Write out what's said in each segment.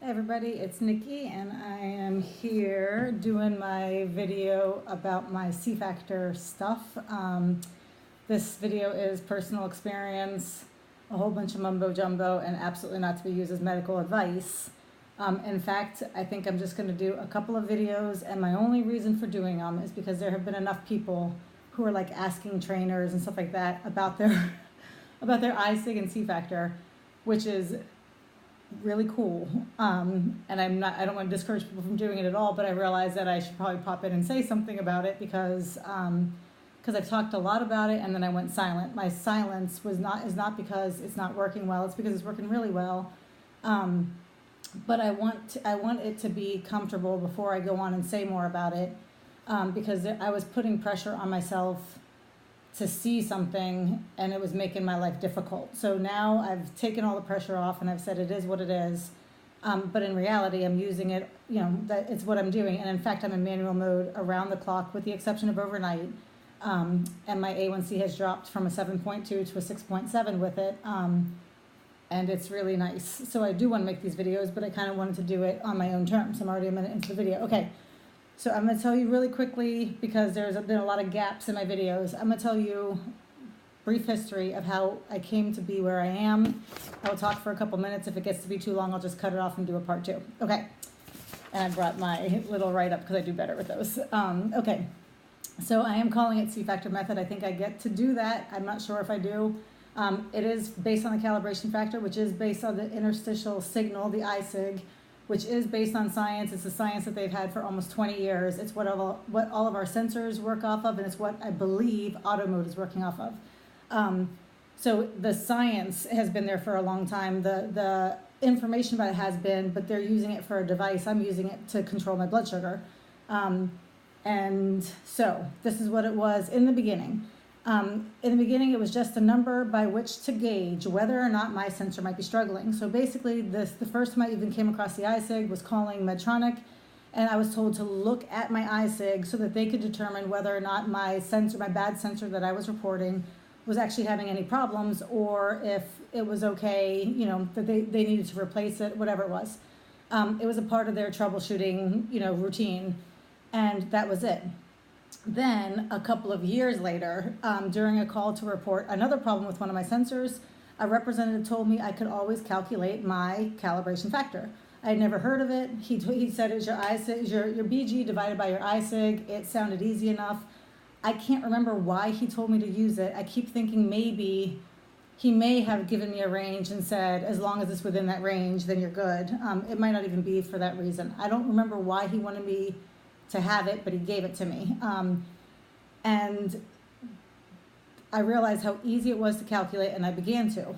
Hey everybody, it's Nikki and I am here doing my video about my C-factor stuff. This video is personal experience, a whole bunch of mumbo jumbo, and absolutely not to be used as medical advice. In fact, I think I'm just going to do a couple of videos, and my only reason for doing them is because there have been enough people who are like asking trainers and stuff like that about their about their ISIG and C-factor, which is really cool. And I don't want to discourage people from doing it at all, but I realized that I should probably pop in and say something about it because I've talked a lot about it and then I went silent. My silence is not because it's not working well, it's because it's working really well. But I want it to be comfortable before I go on and say more about it, because I was putting pressure on myself to see something and it was making my life difficult. So now I've taken all the pressure off and I've said it is what it is. But in reality, I'm using it, that it's what I'm doing. And in fact, I'm in manual mode around the clock with the exception of overnight. And my A1C has dropped from a 7.2 to a 6.7 with it. And it's really nice. So I do want to make these videos, but I kind of wanted to do it on my own terms. I'm already a minute into the video. Okay. So I'm going to tell you really quickly, because there's been a lot of gaps in my videos. I'm going to tell you brief history of how I came to be where I am. I will talk for a couple minutes. If it gets to be too long, I'll just cut it off and do a part 2. Okay. And I brought my little write-up because I do better with those. Okay. So I am calling it C-factor method. I think I get to do that. I'm not sure if I do. It is based on the calibration factor, which is based on the interstitial signal, the ISIG, which is based on science. It's a science that they've had for almost 20 years. It's what all of our sensors work off of, and it's what I believe auto mode is working off of. So the science has been there for a long time. The information about it has been, but they're using it for a device. I'm using it to control my blood sugar. And so this is what it was in the beginning. In the beginning, it was just a number by which to gauge whether or not my sensor might be struggling. So basically, the first time I even came across the ISIG was calling Medtronic, and I was told to look at my ISIG so that they could determine whether or not my bad sensor that I was reporting, was actually having any problems, or if it was okay, that they needed to replace it, whatever it was. It was a part of their troubleshooting, routine, and that was it. Then, a couple of years later, during a call to report another problem with one of my sensors, a representative told me I could always calculate my calibration factor. I had never heard of it. He said it was your ISIG, your BG divided by your ISIG. It sounded easy enough. I can't remember why he told me to use it. I keep thinking maybe he may have given me a range and said, as long as it's within that range, then you're good. It might not even be for that reason. I don't remember why he wanted me to have it, but he gave it to me. And I realized how easy it was to calculate, and I began to.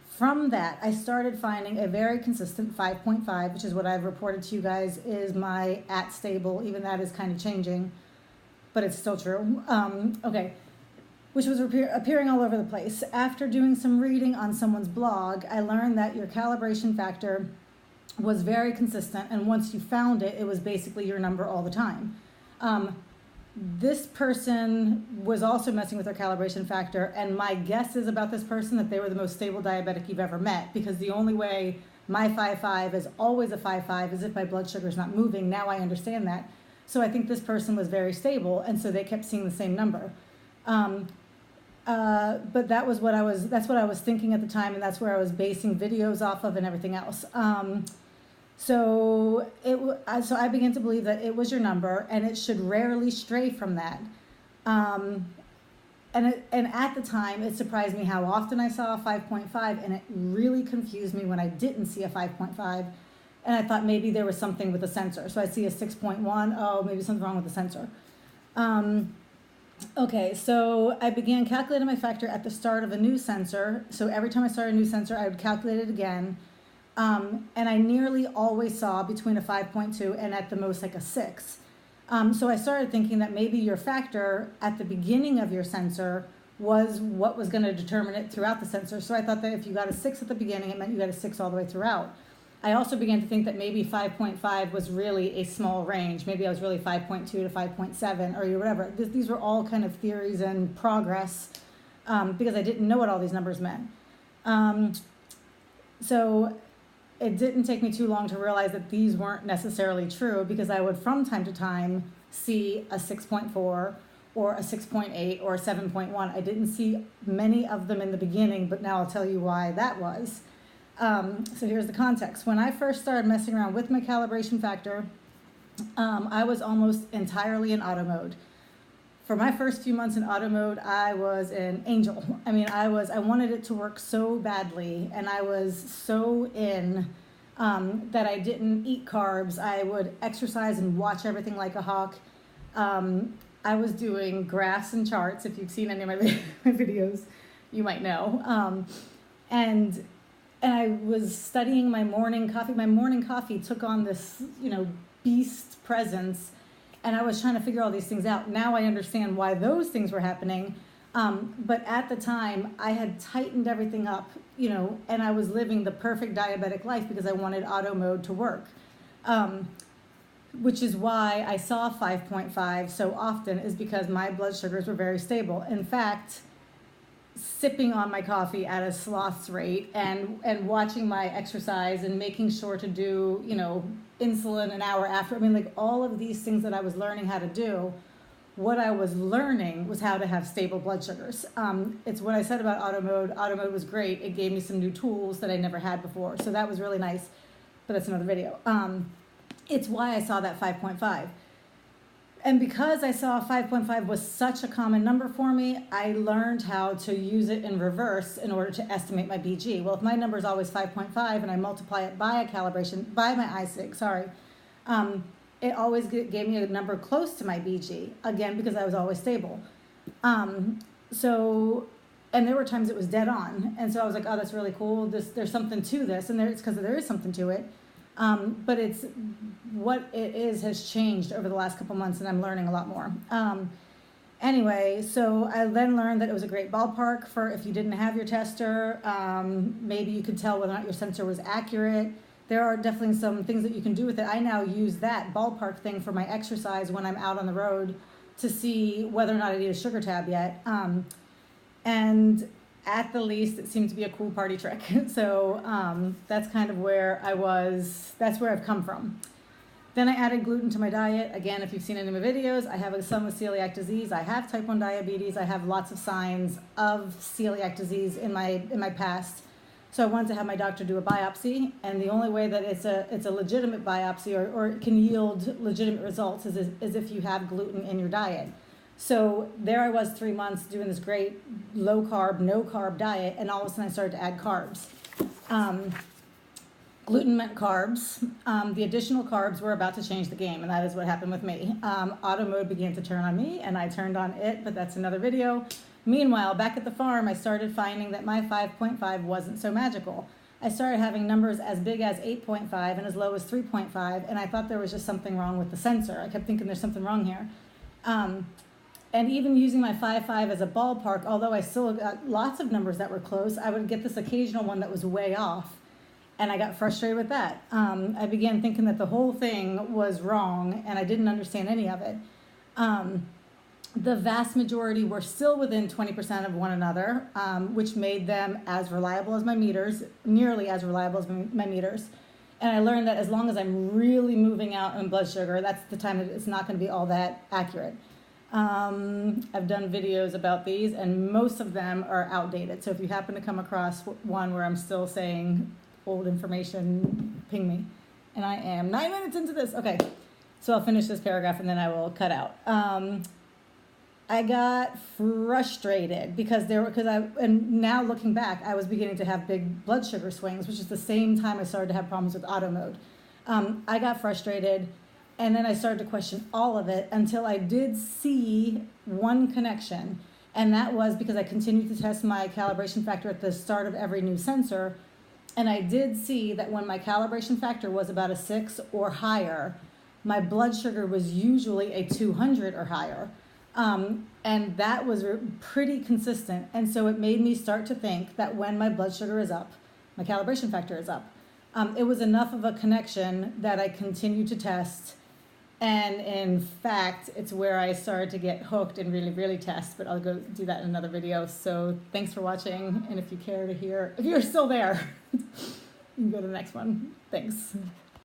From that, I started finding a very consistent 5.5, which is what I've reported to you guys is my at stable. Even that is kind of changing, but it's still true. Okay, which was appearing all over the place. After doing some reading on someone's blog, I learned that your calibration factor was very consistent, and once you found it, it was basically your number all the time. This person was also messing with their calibration factor, and my guess is about this person that they were the most stable diabetic you've ever met, because the only way my 5.5 is always a 5.5 is if my blood sugar is not moving. Now I understand that. So I think this person was very stable, and so they kept seeing the same number. But that's what I was thinking at the time, and that's where I was basing videos off of and everything else. So I began to believe that it was your number, and it should rarely stray from that. And at the time, it surprised me how often I saw a 5.5, and it really confused me when I didn't see a 5.5, and I thought maybe there was something with the sensor. So I see a 6.1, oh, maybe something wrong with the sensor. Okay, so I began calculating my factor at the start of a new sensor. So every time I started a new sensor, I would calculate it again. And I nearly always saw between a 5.2 and at the most like a 6. So I started thinking that maybe your factor at the beginning of your sensor was what was going to determine it throughout the sensor. So I thought that if you got a 6 at the beginning, it meant you got a 6 all the way throughout. I also began to think that maybe 5.5 was really a small range. Maybe I was really 5.2 to 5.7 or whatever. These were all kind of theories and progress, because I didn't know what all these numbers meant. So it didn't take me too long to realize that these weren't necessarily true, because I would from time to time see a 6.4 or a 6.8 or a 7.1. I didn't see many of them in the beginning, but now I'll tell you why that was. So here's the context. When I first started messing around with my calibration factor, I was almost entirely in auto mode. For my first few months in auto mode, I was an angel. I mean, I wanted it to work so badly, and I was so in that I didn't eat carbs. I would exercise and watch everything like a hawk. I was doing graphs and charts. If you've seen any of my videos, you might know. And I was studying my morning coffee. My morning coffee took on this, beast presence. And I was trying to figure all these things out. Now I understand why those things were happening. But at the time, I had tightened everything up, and I was living the perfect diabetic life because I wanted auto mode to work. Which is why I saw 5.5 so often, is because my blood sugars were very stable. In fact, sipping on my coffee at a sloth's rate and watching my exercise and making sure to do, insulin an hour after. I mean, like all of these things that I was learning how to do, what I was learning was how to have stable blood sugars. It's what I said about auto mode. Auto mode was great. It gave me some new tools that I never had before. So that was really nice, but that's another video. It's why I saw that 5.5. And because I saw 5.5 was such a common number for me, I learned how to use it in reverse in order to estimate my BG. Well, if my number is always 5.5 and I multiply it by a calibration, by my ISIG, it always gave me a number close to my BG, again, because I was always stable. And there were times it was dead on. And so I was like, oh, that's really cool. There's something to this. And it's because there is something to it. But it's what it is has changed over the last couple months, and I'm learning a lot more. Anyway, so I then learned that it was a great ballpark for if you didn't have your tester. Maybe you could tell whether or not your sensor was accurate. There are definitely some things that you can do with it. I now use that ballpark thing for my exercise when I'm out on the road to see whether or not I need a sugar tab yet. And at the least, it seemed to be a cool party trick. So that's kind of where I was, that's where I've come from. Then I added gluten to my diet. Again, if you've seen any of my videos, I have a son with celiac disease. I have type 1 diabetes. I have lots of signs of celiac disease in my past. So I wanted to have my doctor do a biopsy. And the only way that it's a legitimate biopsy or it can yield legitimate results is if you have gluten in your diet. So there I was 3 months doing this great low carb, no carb diet, and all of a sudden I started to add carbs. Gluten meant carbs. The additional carbs were about to change the game, and that is what happened with me. Auto mode began to turn on me, and I turned on it, but that's another video. Meanwhile, back at the farm, I started finding that my 5.5 wasn't so magical. I started having numbers as big as 8.5 and as low as 3.5, and I thought there was just something wrong with the sensor. I kept thinking there's something wrong here. And even using my 5.5 as a ballpark, although I still got lots of numbers that were close, I would get this occasional one that was way off. And I got frustrated with that. I began thinking that the whole thing was wrong, and I didn't understand any of it. The vast majority were still within 20% of one another, which made them as reliable as my meters, nearly as reliable as my meters. And I learned that as long as I'm really moving out on blood sugar, that's the time that it's not going to be all that accurate. I've done videos about these, and most of them are outdated. So if you happen to come across one where I'm still saying old information, ping me. And I am 9 minutes into this. Okay, so I'll finish this paragraph and then I will cut out. I got frustrated and now looking back, I was beginning to have big blood sugar swings, which is the same time I started to have problems with auto mode. I got frustrated. And then I started to question all of it until I did see one connection. And that was because I continued to test my calibration factor at the start of every new sensor. And I did see that when my calibration factor was about a 6 or higher, my blood sugar was usually a 200 or higher. And that was pretty consistent. And so it made me start to think that when my blood sugar is up, my calibration factor is up. It was enough of a connection that I continued to test. And in fact, it's where I started to get hooked and really, really test, but I'll go do that in another video. So thanks for watching. And if you care to hear, if you're still there, you can go to the next one. Thanks.